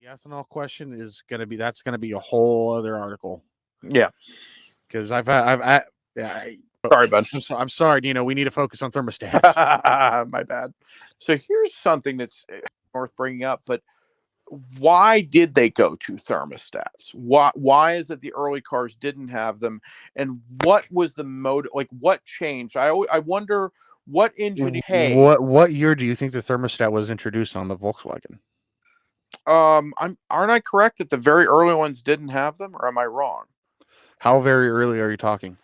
ethanol question is that's gonna be a whole other article Yeah. because Sorry, bud. I'm sorry. We need to focus on thermostats. My bad. So here's something that's worth bringing up, but why did they go to thermostats? Why is it the early cars didn't have them, and what was the mode? Like, what changed? I wonder what engine. Hey, What year do you think the thermostat was introduced on the Volkswagen? aren't I correct that the very early ones didn't have them, or am I wrong? How very early are you talking?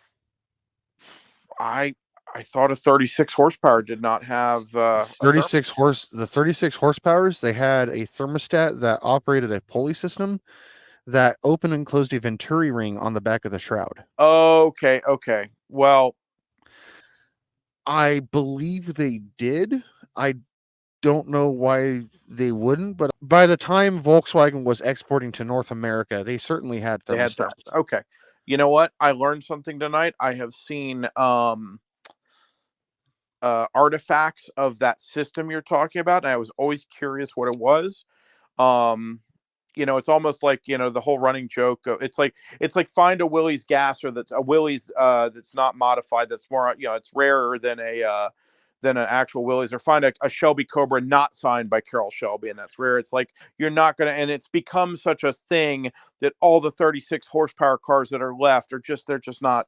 I I thought a 36 horsepower did not have a 36 horse. The 36 horsepowers, they had a thermostat that operated a pulley system that opened and closed a venturi ring on the back of the shroud. Okay, okay. Well, I believe they did. I don't know why they wouldn't, but by the time Volkswagen was exporting to North America, they certainly had they had thermostats. thermostats. Okay. You know what? I learned something tonight. I have seen artifacts of that system you're talking about, and I was always curious what it was. Um, it's almost like the whole running joke. It's like find a Willys gasser that's a Willys that's not modified. That's more it's rarer than an actual Willys, or find a Shelby Cobra not signed by Carroll Shelby, and that's rare. It's like you're not gonna, and it's become such a thing that all the 36 horsepower cars that are left are they're just not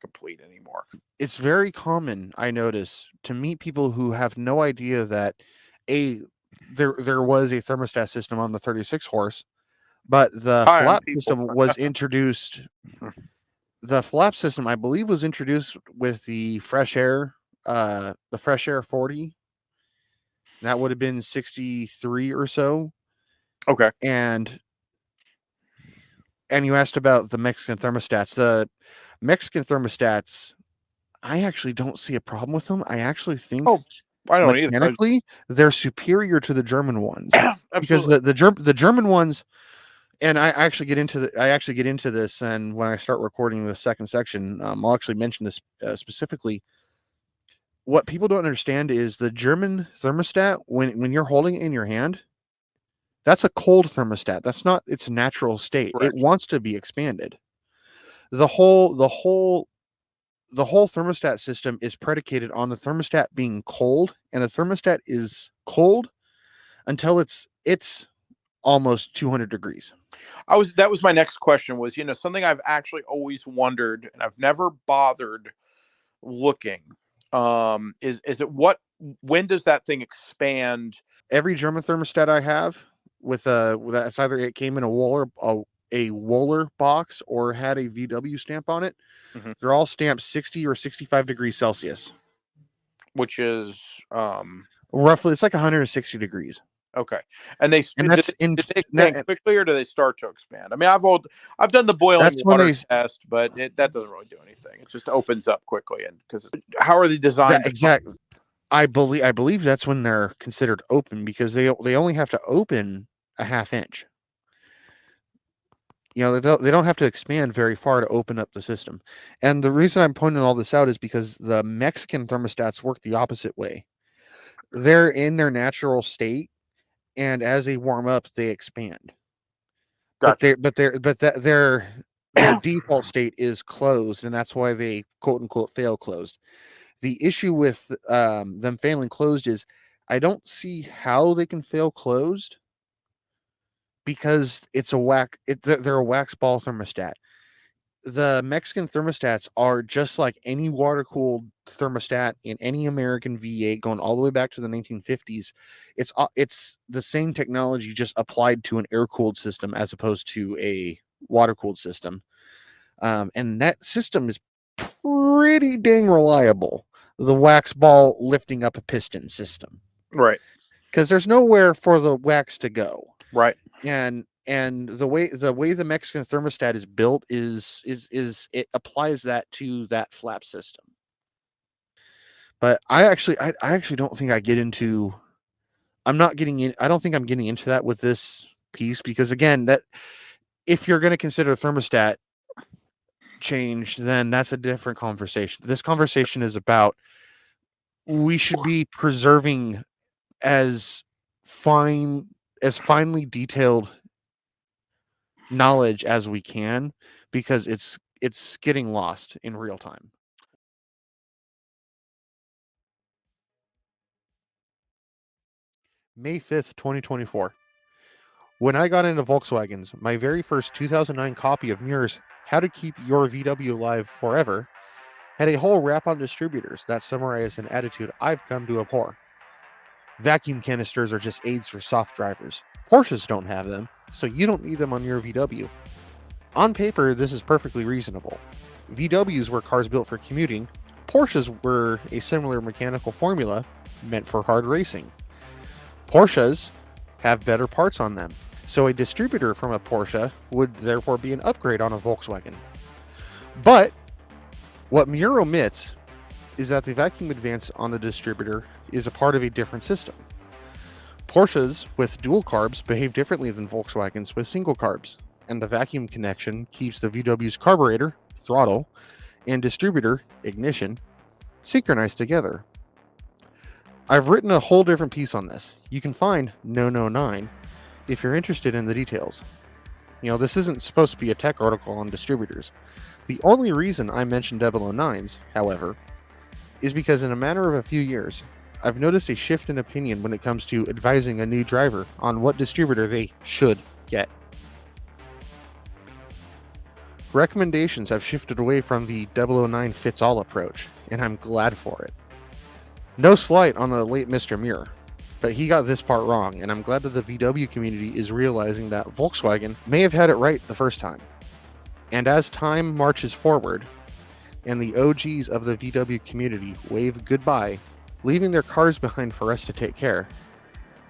complete anymore. It's very common, I notice, to meet people who have no idea that there was a thermostat system on the 36 horse, but the flap system was introduced. The flap system, I believe, was introduced with the Fresh Air 40. That would have been 63 or so. Okay. And you asked about the Mexican thermostats. The Mexican thermostats, I actually don't see a problem with them. I actually think I don't mechanically they're superior to the German ones. Because Absolutely. the German ones, and I actually get into this, and when I start recording the second section, I'll actually mention this specifically. What people don't understand is the German thermostat, when you're holding it in your hand, that's a cold thermostat. That's not its natural state. Correct. It wants to be expanded. The whole thermostat system is predicated on the thermostat being cold, and the thermostat is cold until it's almost 200 degrees. That was my next question, was something I've actually always wondered, and I've never bothered looking. Is it when does that thing expand? Every German thermostat I have with that's either it came in a Wohler box or had a VW stamp on it. Mm-hmm. They're all stamped 60 or 65 degrees Celsius, which is roughly, it's like 160 degrees. Okay, and did they expand quickly, or do they start to expand? I mean, I've done the boiling water test, but that doesn't really do anything. It just opens up quickly, and because how are they designed? Exactly. I believe that's when they're considered open, because they only have to open a half inch. They don't have to expand very far to open up the system. And the reason I'm pointing all this out is because the Mexican thermostats work the opposite way. They're in their natural state, and as they warm up, they expand. Gotcha. But their default state is closed, and that's why they quote unquote fail closed. The issue with them failing closed is I don't see how they can fail closed, because they're a wax ball thermostat. The Mexican thermostats are just like any water-cooled thermostat in any American V8 going all the way back to the 1950s. It's the same technology, just applied to an air-cooled system as opposed to a water-cooled system. And that system is pretty dang reliable. The wax ball lifting up a piston system. Right. Because there's nowhere for the wax to go. Right. And the way the Mexican thermostat is built is it applies that to that flap system. But I actually don't think I get into. I don't think I'm getting into that with this piece, because again, that if you're going to consider thermostat change, then that's a different conversation. This conversation is about, we should be preserving as finely detailed knowledge as we can, because it's getting lost in real time. May 5th, 2024. When I got into Volkswagens, my very first 2009 copy of Muir's How to Keep Your VW Alive Forever had a whole rap on distributors that summarized an attitude I've come to abhor. Vacuum canisters are just aids for soft drivers. Porsches don't have them, so you don't need them on your VW. On paper, this is perfectly reasonable. VWs were cars built for commuting. Porsches were a similar mechanical formula meant for hard racing. Porsches have better parts on them, so a distributor from a Porsche would therefore be an upgrade on a Volkswagen. But what Muir omits is that the vacuum advance on the distributor is a part of a different system. Porsches with dual carbs behave differently than Volkswagens with single carbs, and the vacuum connection keeps the VW's carburetor, throttle, and distributor, ignition, synchronized together. I've written a whole different piece on this. You can find No 9 if you're interested in the details. This isn't supposed to be a tech article on distributors. The only reason I mentioned 009s, however, is because in a matter of a few years, I've noticed a shift in opinion when it comes to advising a new driver on what distributor they should get. Recommendations have shifted away from the 009 fits all approach, and I'm glad for it. No slight on the late Mr. Muir, but he got this part wrong, and I'm glad that the VW community is realizing that Volkswagen may have had it right the first time. And as time marches forward, and the OGs of the VW community wave goodbye, leaving their cars behind for us to take care,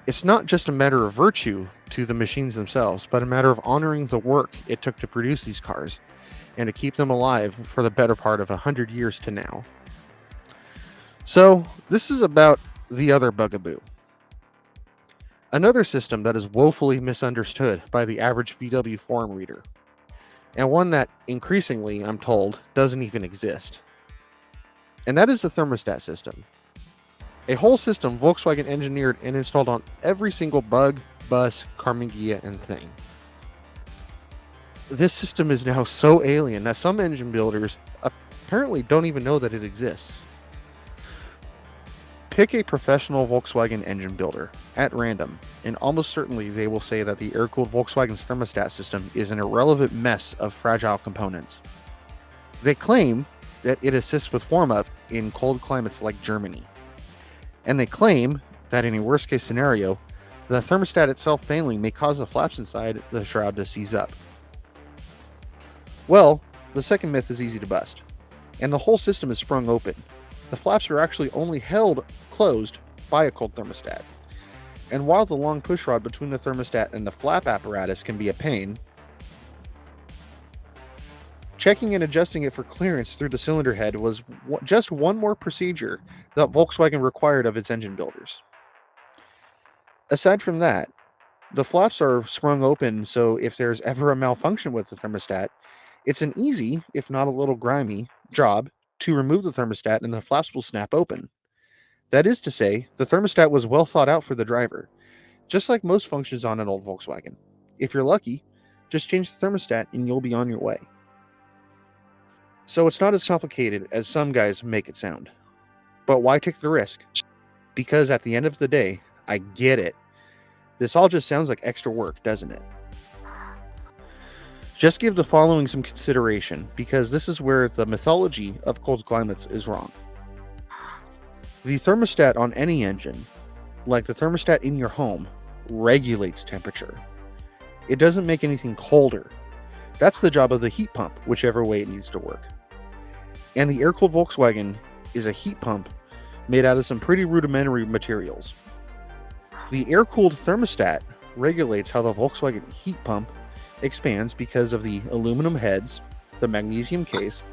it's not just a matter of virtue to the machines themselves, but a matter of honoring the work it took to produce these cars, and to keep them alive for the better part of 100 years to now. So, this is about the other bugaboo. Another system that is woefully misunderstood by the average VW forum reader, and one that increasingly, I'm told, doesn't even exist. And that is the thermostat system. A whole system Volkswagen engineered and installed on every single bug, bus, Carmageia, and thing. This system is now so alien that some engine builders apparently don't even know that it exists. Pick a professional Volkswagen engine builder at random, and almost certainly they will say that the air-cooled Volkswagen's thermostat system is an irrelevant mess of fragile components. They claim that it assists with warm-up in cold climates like Germany. And they claim that in a worst-case scenario, the thermostat itself failing may cause the flaps inside the shroud to seize up. Well, the second myth is easy to bust, and the whole system is sprung open. The flaps are actually only held closed by a cold thermostat. And while the long pushrod between the thermostat and the flap apparatus can be a pain, checking and adjusting it for clearance through the cylinder head was just one more procedure that Volkswagen required of its engine builders. Aside from that, the flaps are sprung open, so if there's ever a malfunction with the thermostat, it's an easy, if not a little grimy, job to remove the thermostat and the flaps will snap open. That is to say, the thermostat was well thought out for the driver, just like most functions on an old Volkswagen. If you're lucky, just change the thermostat and you'll be on your way. So it's not as complicated as some guys make it sound. But why take the risk? Because at the end of the day, I get it. This all just sounds like extra work, doesn't it? Just give the following some consideration, because this is where the mythology of cold climates is wrong. The thermostat on any engine, like the thermostat in your home, regulates temperature. It doesn't make anything colder. That's the job of the heat pump, whichever way it needs to work. And the air-cooled Volkswagen is a heat pump made out of some pretty rudimentary materials. The air-cooled thermostat regulates how the Volkswagen heat pump expands because of the aluminum heads, the magnesium case,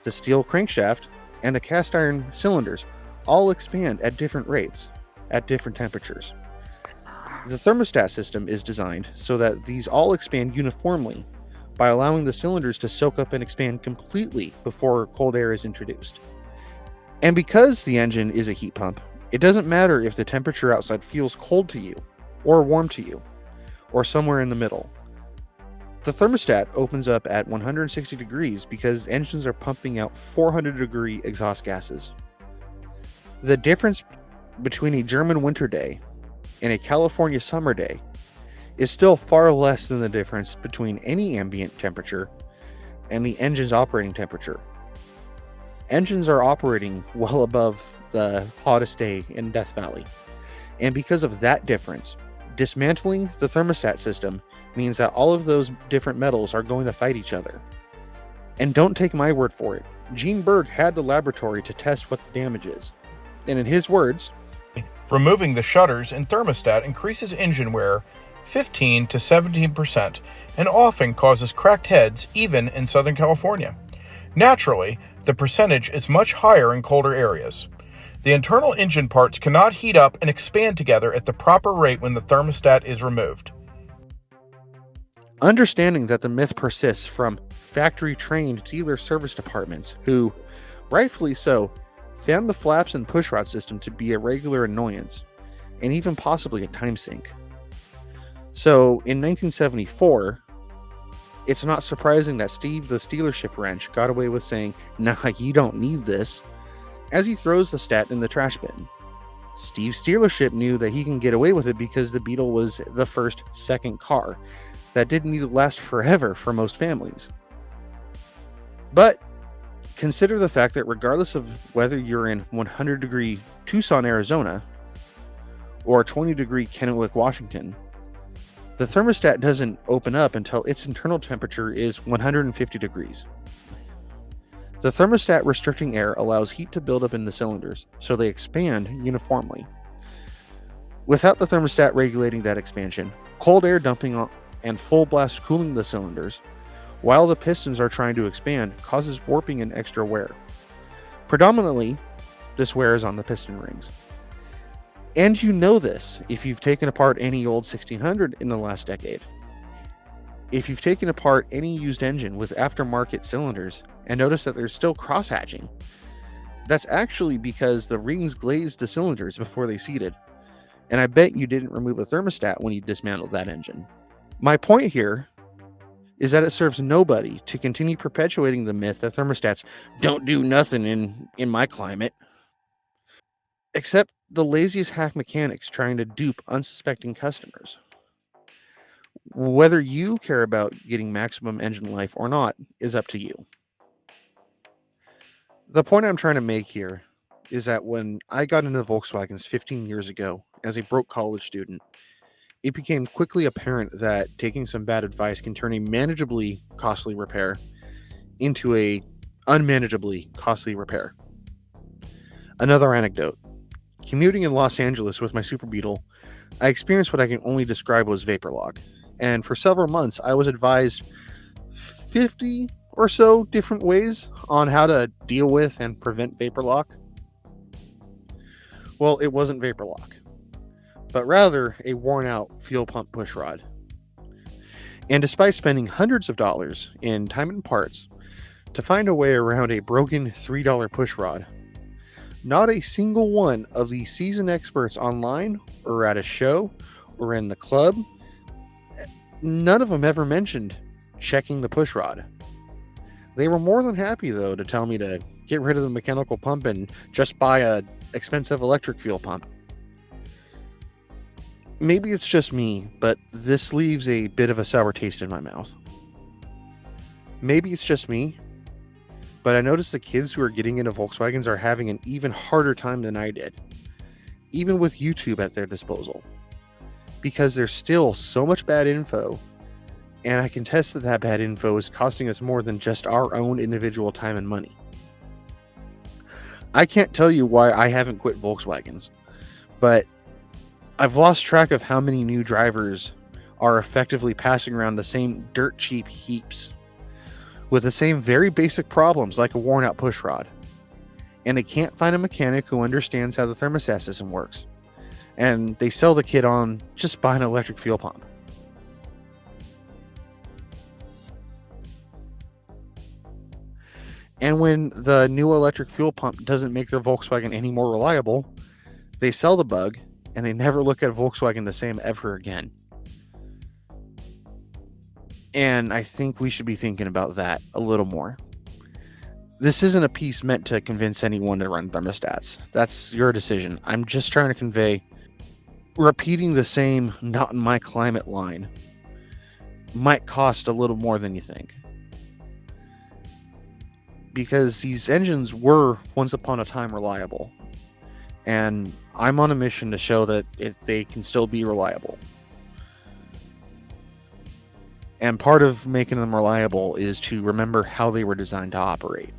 the steel crankshaft, and the cast iron cylinders all expand at different rates, at different temperatures. The thermostat system is designed so that these all expand uniformly by allowing the cylinders to soak up and expand completely before cold air is introduced. And because the engine is a heat pump, it doesn't matter if the temperature outside feels cold to you, or warm to you, or somewhere in the middle. The thermostat opens up at 160 degrees because engines are pumping out 400-degree exhaust gases. The difference between a German winter day and a California summer day is still far less than the difference between any ambient temperature and the engine's operating temperature. Engines are operating well above the hottest day in Death Valley, and because of that difference, dismantling the thermostat system means that all of those different metals are going to fight each other. And don't take my word for it. Gene Berg had the laboratory to test what the damage is. And in his words, removing the shutters in thermostat increases engine wear 15 to 17% and often causes cracked heads even in Southern California. Naturally, the percentage is much higher in colder areas. The internal engine parts cannot heat up and expand together at the proper rate when the thermostat is removed. Understanding that the myth persists from factory-trained dealer service departments who, rightfully so, found the flaps and pushrod system to be a regular annoyance, and even possibly a time sink. So, in 1974, it's not surprising that Steve the Stealership wrench got away with saying, "Nah, you don't need this," as he throws the stat in the trash bin. Steve Stealership knew that he can get away with it because the Beetle was the first second car that didn't need to last forever for most families. But consider the fact that regardless of whether you're in 100-degree Tucson, Arizona, or 20-degree Kennewick, Washington, the thermostat doesn't open up until its internal temperature is 150 degrees. The thermostat restricting air allows heat to build up in the cylinders, so they expand uniformly. Without the thermostat regulating that expansion, cold air dumping and full blast cooling the cylinders, while the pistons are trying to expand, causes warping and extra wear. Predominantly, this wear is on the piston rings. And you know this if you've taken apart any old 1600 in the last decade. If you've taken apart any used engine with aftermarket cylinders and noticed that there's still cross-hatching, that's actually because the rings glazed the cylinders before they seated. And I bet you didn't remove a thermostat when you dismantled that engine. My point here is that it serves nobody to continue perpetuating the myth that thermostats don't do nothing in my climate, except the laziest hack mechanics trying to dupe unsuspecting customers. Whether you care about getting maximum engine life or not is up to you. The point I'm trying to make here is that when I got into Volkswagens 15 years ago as a broke college student, it became quickly apparent that taking some bad advice can turn a manageably costly repair into a unmanageably costly repair. Another anecdote. Commuting in Los Angeles with my Super Beetle, I experienced what I can only describe as vapor lock. And for several months, I was advised 50 or so different ways on how to deal with and prevent vapor lock. Well, it wasn't vapor lock, but rather a worn-out fuel pump pushrod. And despite spending hundreds of dollars in time and parts to find a way around a broken $3 pushrod, not a single one of the seasoned experts online or at a show or in the club, none of them ever mentioned checking the pushrod. They were more than happy, though, to tell me to get rid of the mechanical pump and just buy a expensive electric fuel pump. Maybe it's just me, but this leaves a bit of a sour taste in my mouth. Maybe it's just me, but I noticed the kids who are getting into Volkswagens are having an even harder time than I did, even with YouTube at their disposal, because there's still so much bad info, and I can test that that bad info is costing us more than just our own individual time and money. I can't tell you why I haven't quit Volkswagens, but I've lost track of how many new drivers are effectively passing around the same dirt cheap heaps with the same very basic problems like a worn out pushrod, and they can't find a mechanic who understands how the thermostat system works, and they sell the kid on just buy an electric fuel pump. And when the new electric fuel pump doesn't make their Volkswagen any more reliable, they sell the bug and they never look at Volkswagen the same ever again. And I think we should be thinking about that a little more. This isn't a piece meant to convince anyone to run thermostats. That's your decision. I'm just trying to convey repeating the same "not in my climate" line might cost a little more than you think. Because these engines were once upon a time reliable. And I'm on a mission to show that they can still be reliable. And part of making them reliable is to remember how they were designed to operate.